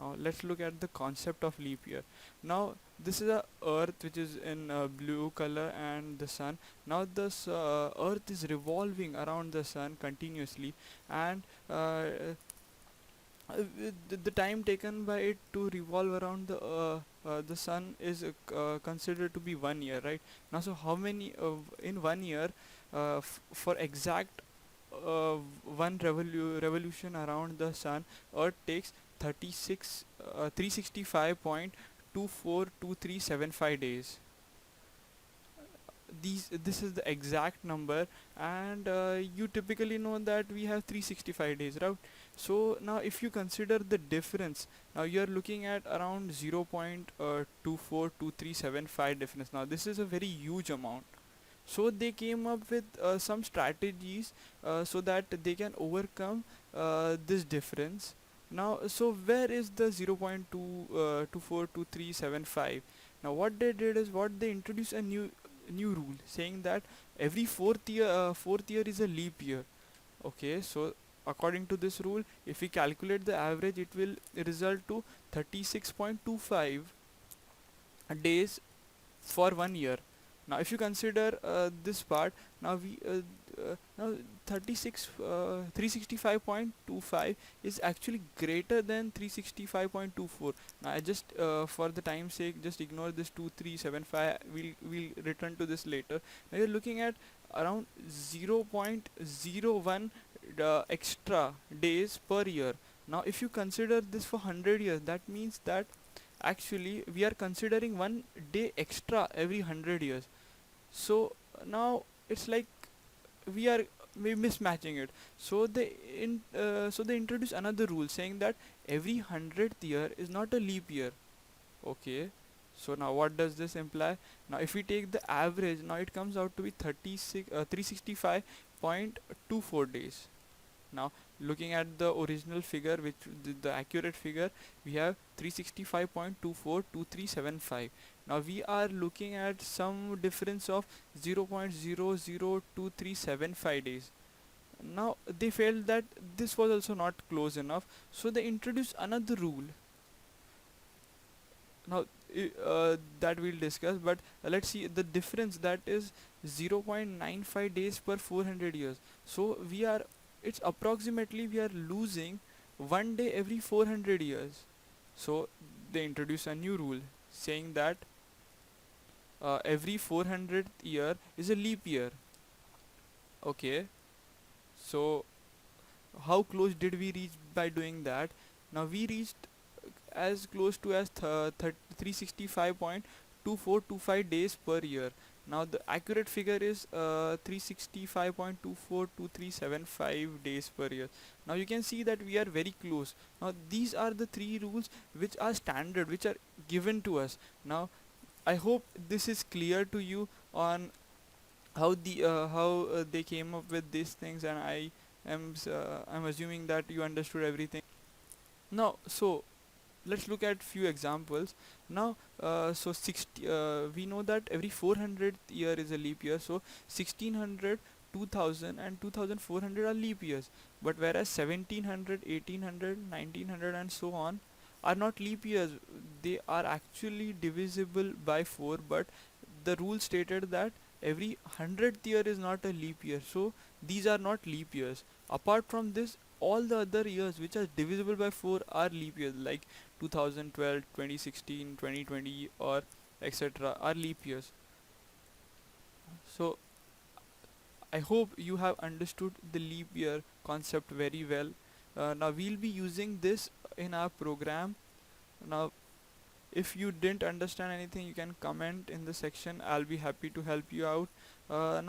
Now let's look at the concept of leap year. Now this is a Earth which is in blue color and the sun. Now this Earth is revolving around the sun continuously, and the time taken by it to revolve around the sun is considered to be 1 year, right? Now, so how many in 1 year, for exact uh, one revolution around the sun, Earth takes 365.242375 days. This is the exact number, and you typically know that we have 365 days, right? So now if you consider the difference, now you're looking at around 0.242375 difference. Now this is a very huge amount, so they came up with some strategies so that they can overcome this difference. Now, so where is the 0.242375? Now what they did is, what they introduced a new rule saying that every fourth year is a leap year. Okay, so according to this rule, if we calculate the average, it will result to 36.25 days for 1 year. Now if you consider this part, now we now 365.25 is actually greater than 365.24. Now I just for the time's sake, just ignore this 2375. We'll return to this later. Now you're looking at around 0.01 extra days per year. Now if you consider this for 100 years, that means that actually we are considering 1 day extra every 100 years. So now it's like we are mismatching it. So they introduce another rule saying that every 100th year is not a leap year. Okay, so now what does this imply? Now if we take the average, now it comes out to be 365.24 days. Now looking at the original figure, which the accurate figure, we have 365.242375. Now we are looking at some difference of 0.002375 days. Now they felt that this was also not close enough, so they introduced another rule. Now that we'll discuss, but let's see the difference, that is 0.95 days per 400 years. So we are, it's approximately we are losing 1 day every 400 years. So they introduce a new rule saying that every 400th year is a leap year. Okay, so how close did we reach by doing that? Now we reached as close to as 365.2425 days per year. Now the accurate figure is 365.242375 days per year. Now you can see that we are very close. Now these are the three rules which are standard, which are given to us. Now I hope this is clear to you on how they came up with these things, and I'm assuming that you understood everything. Now, so let's look at few examples. Now, so 60, we know that every 400th year is a leap year. So 1600, 2000, and 2400 are leap years. But whereas 1700, 1800, 1900, and so on are not leap years. They are actually divisible by 4. But the rule stated that every 100th year is not a leap year. So these are not leap years. Apart from this, all the other years which are divisible by 4 are leap years, like 2012, 2016, 2020, or etc. are leap years. So I hope you have understood the leap year concept very well. Now we'll be using this in our program. Now if you didn't understand anything, you can comment in the section. I'll be happy to help you out.